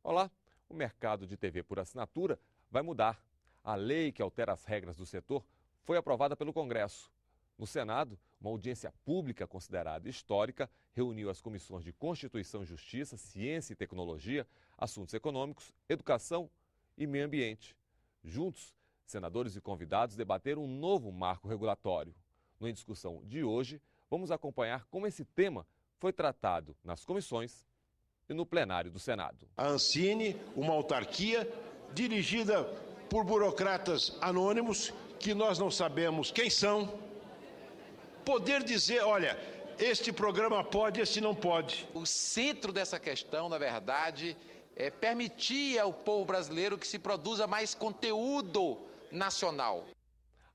Olá, o mercado de TV por assinatura vai mudar. A lei que altera as regras do setor foi aprovada pelo Congresso. No Senado, uma audiência pública considerada histórica reuniu as comissões de Constituição e Justiça, Ciência e Tecnologia, Assuntos Econômicos, Educação e Meio Ambiente. Juntos, senadores e convidados debateram um novo marco regulatório. Na discussão de hoje, vamos acompanhar como esse tema foi tratado nas comissões e no plenário do Senado. A Ancine, uma autarquia dirigida por burocratas anônimos, que nós não sabemos quem são, poder dizer, olha, este programa pode, este não pode. O centro dessa questão, na verdade, é permitir ao povo brasileiro que se produza mais conteúdo nacional.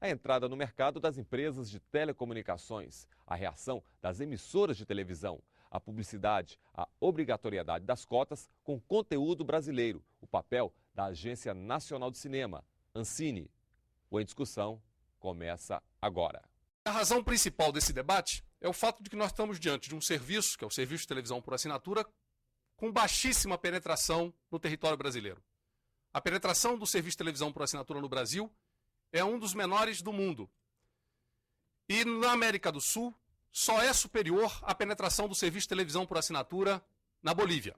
A entrada no mercado das empresas de telecomunicações, a reação das emissoras de televisão, a publicidade, a obrigatoriedade das cotas com conteúdo brasileiro, o papel da Agência Nacional de Cinema, Ancine. O Em Discussão começa agora. A razão principal desse debate é o fato de que nós estamos diante de um serviço, que é o serviço de televisão por assinatura, com baixíssima penetração no território brasileiro. A penetração do serviço de televisão por assinatura no Brasil é um dos menores do mundo. E na América do Sul, só é superior à penetração do serviço de televisão por assinatura na Bolívia.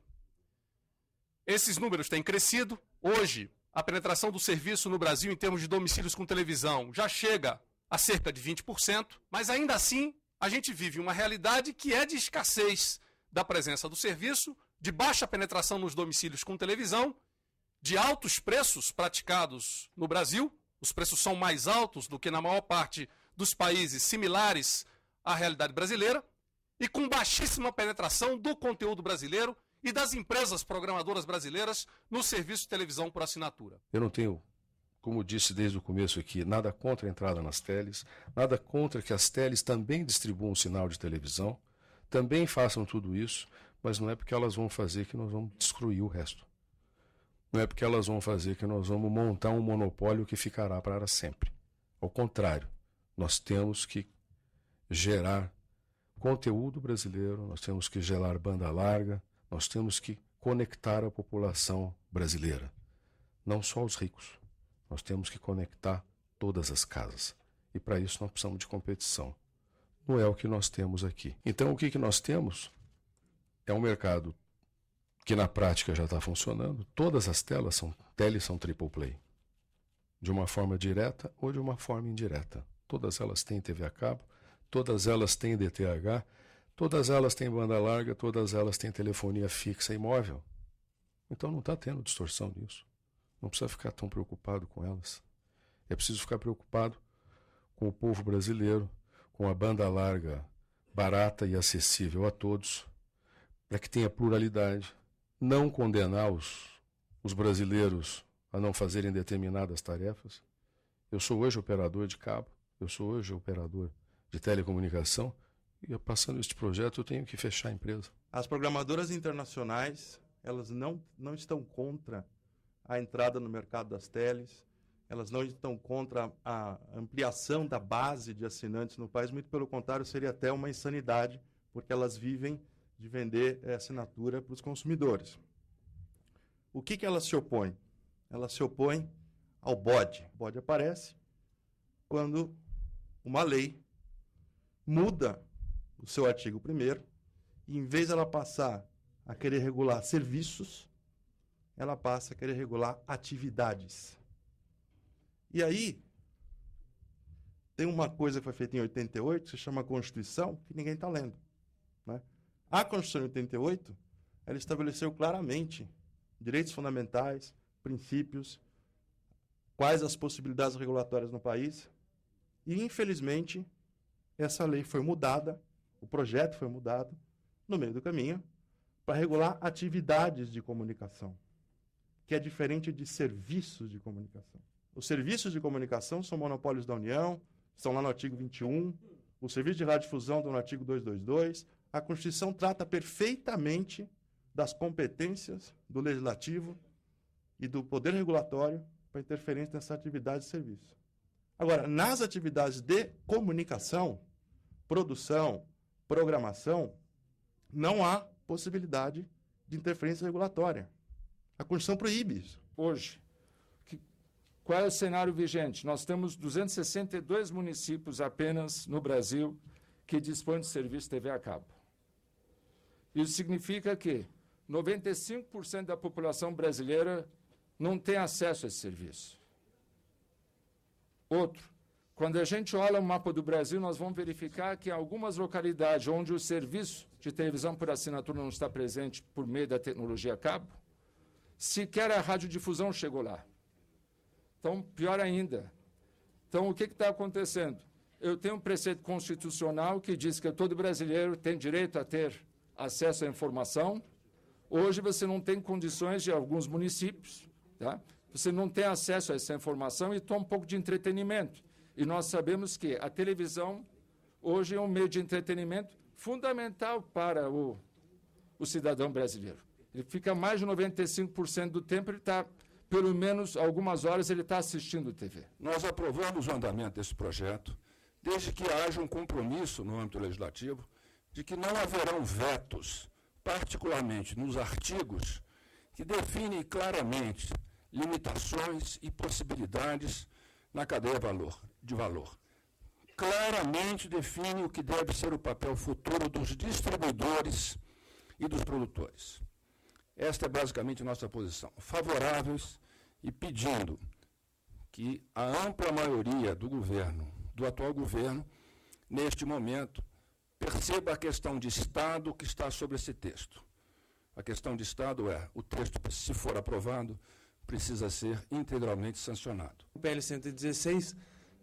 Esses números têm crescido. Hoje, a penetração do serviço no Brasil em termos de domicílios com televisão já chega a cerca de 20%, mas ainda assim a gente vive uma realidade que é de escassez da presença do serviço, de baixa penetração nos domicílios com televisão, de altos preços praticados no Brasil. Os preços são mais altos do que na maior parte dos países similares à realidade brasileira, e com baixíssima penetração do conteúdo brasileiro e das empresas programadoras brasileiras no serviço de televisão por assinatura. Eu não tenho, como disse desde o começo aqui, nada contra a entrada nas teles, nada contra que as teles também distribuam sinal de televisão, também façam tudo isso, mas não é porque elas vão fazer que nós vamos destruir o resto. Não é porque elas vão fazer que nós vamos montar um monopólio que ficará para sempre. Ao contrário, nós temos que gerar conteúdo brasileiro, nós temos que gerar banda larga, nós temos que conectar a população brasileira, não só os ricos. Nós temos que conectar todas as casas. E para isso nós precisamos de competição. Não é o que nós temos aqui. Então o que nós temos é um mercado que na prática já está funcionando. Todas as teles são triple play. De uma forma direta ou de uma forma indireta. Todas elas têm TV a cabo, todas elas têm DTH, todas elas têm banda larga, todas elas têm telefonia fixa e móvel. Então não está tendo distorção nisso. Não precisa ficar tão preocupado com elas. É preciso ficar preocupado com o povo brasileiro, com a banda larga barata e acessível a todos, para que tenha pluralidade. Não condenar os brasileiros a não fazerem determinadas tarefas. Eu sou hoje operador de cabo, eu sou hoje operador de telecomunicação, e passando este projeto eu tenho que fechar a empresa. As programadoras internacionais, elas não estão contra a entrada no mercado das teles, elas não estão contra a ampliação da base de assinantes no país, muito pelo contrário, seria até uma insanidade, porque elas vivem de vender assinatura para os consumidores. O que elas se opõem? Elas se opõem ao bode. O bode aparece quando uma lei muda o seu artigo 1º e, em vez de ela passar a querer regular serviços, ela passa a querer regular atividades. E aí, tem uma coisa que foi feita em 88, que se chama Constituição, que ninguém está lendo, né? A Constituição de 88, ela estabeleceu claramente direitos fundamentais, princípios, quais as possibilidades regulatórias no país, e, infelizmente, essa lei foi mudada, o projeto foi mudado, no meio do caminho, para regular atividades de comunicação, que é diferente de serviços de comunicação. Os serviços de comunicação são monopólios da União, estão lá no artigo 21, o serviço de radiodifusão está no artigo 222, a Constituição trata perfeitamente das competências do Legislativo e do Poder Regulatório para interferência nessa atividade de serviço. Agora, nas atividades de comunicação, produção, programação, não há possibilidade de interferência regulatória. A Constituição proíbe isso. Hoje, qual é o cenário vigente? Nós temos 262 municípios apenas no Brasil que dispõem de serviço TV a cabo. Isso significa que 95% da população brasileira não tem acesso a esse serviço. Outro, quando a gente olha o mapa do Brasil, nós vamos verificar que em algumas localidades onde o serviço de televisão por assinatura não está presente por meio da tecnologia a cabo, sequer a radiodifusão chegou lá. Então, pior ainda. Então, o que está acontecendo? Eu tenho um preceito constitucional que diz que todo brasileiro tem direito a ter acesso à informação. Hoje, você não tem condições de alguns municípios, tá? Você não tem acesso a essa informação e toma um pouco de entretenimento. E nós sabemos que a televisão, hoje, é um meio de entretenimento fundamental para o cidadão brasileiro. Ele fica mais de 95% do tempo, ele está, pelo menos algumas horas, ele está assistindo TV. Nós aprovamos o andamento desse projeto, desde que haja um compromisso no âmbito legislativo de que não haverão vetos, particularmente nos artigos que definem claramente limitações e possibilidades na cadeia de valor. Claramente define o que deve ser o papel futuro dos distribuidores e dos produtores. Esta é basicamente nossa posição. Favoráveis e pedindo que a ampla maioria do governo, do atual governo, neste momento, perceba a questão de Estado que está sobre esse texto. A questão de Estado é, o texto, se for aprovado, precisa ser integralmente sancionado. O PL 116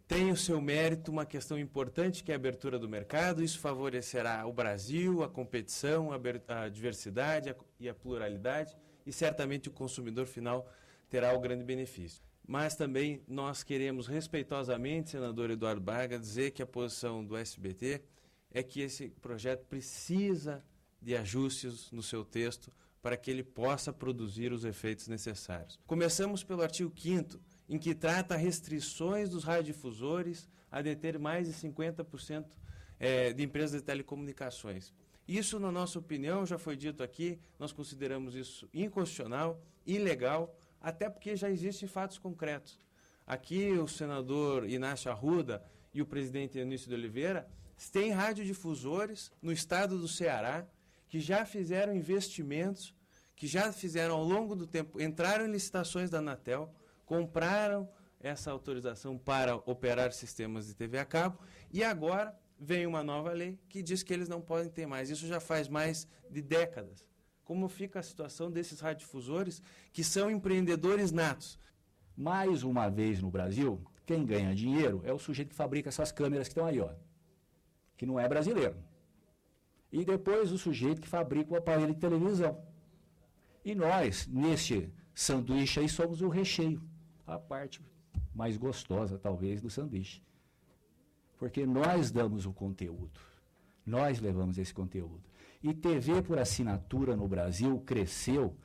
tem o seu mérito, uma questão importante que é a abertura do mercado. Isso favorecerá o Brasil, a competição, a diversidade e a pluralidade, e certamente o consumidor final terá o grande benefício. Mas também nós queremos respeitosamente, senador Eduardo Braga, dizer que a posição do SBT é que esse projeto precisa de ajustes no seu texto para que ele possa produzir os efeitos necessários. Começamos pelo artigo 5º, em que trata restrições dos radiodifusores a deter mais de 50% de empresas de telecomunicações. Isso, na nossa opinião, já foi dito aqui, nós consideramos isso inconstitucional, ilegal, até porque já existem fatos concretos. Aqui o senador Inácio Arruda e o presidente Eunício de Oliveira têm radiodifusores no estado do Ceará que já fizeram investimentos, que já fizeram ao longo do tempo, entraram em licitações da Anatel, compraram essa autorização para operar sistemas de TV a cabo e agora vem uma nova lei que diz que eles não podem ter mais. Isso já faz mais de décadas. Como fica a situação desses radiodifusores que são empreendedores natos? Mais uma vez no Brasil, quem ganha dinheiro é o sujeito que fabrica essas câmeras que estão aí, ó, que não é brasileiro. E depois o sujeito que fabrica o aparelho de televisão. E nós, neste sanduíche aí, somos o recheio, a parte mais gostosa, talvez, do sanduíche. Porque nós damos o conteúdo, nós levamos esse conteúdo. E TV por assinatura no Brasil cresceu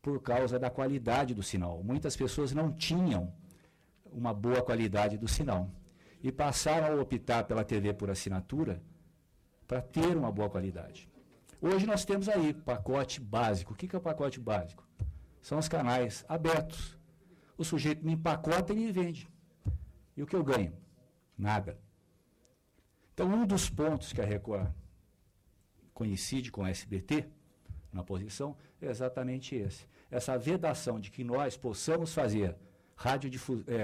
por causa da qualidade do sinal. Muitas pessoas não tinham uma boa qualidade do sinal e passaram a optar pela TV por assinatura para ter uma boa qualidade. Hoje nós temos aí pacote básico. O que é o pacote básico? São os canais abertos. O sujeito me empacota e me vende. E o que eu ganho? Nada. Então, um dos pontos que a Record coincide com a SBT, na posição, é exatamente esse. Essa vedação de que nós possamos fazer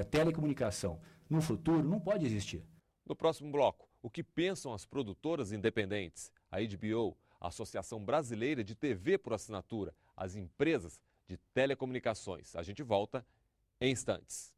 telecomunicação no futuro não pode existir. No próximo bloco, o que pensam as produtoras independentes, a HBO, a Associação Brasileira de TV por Assinatura, as empresas de telecomunicações. A gente volta em instantes.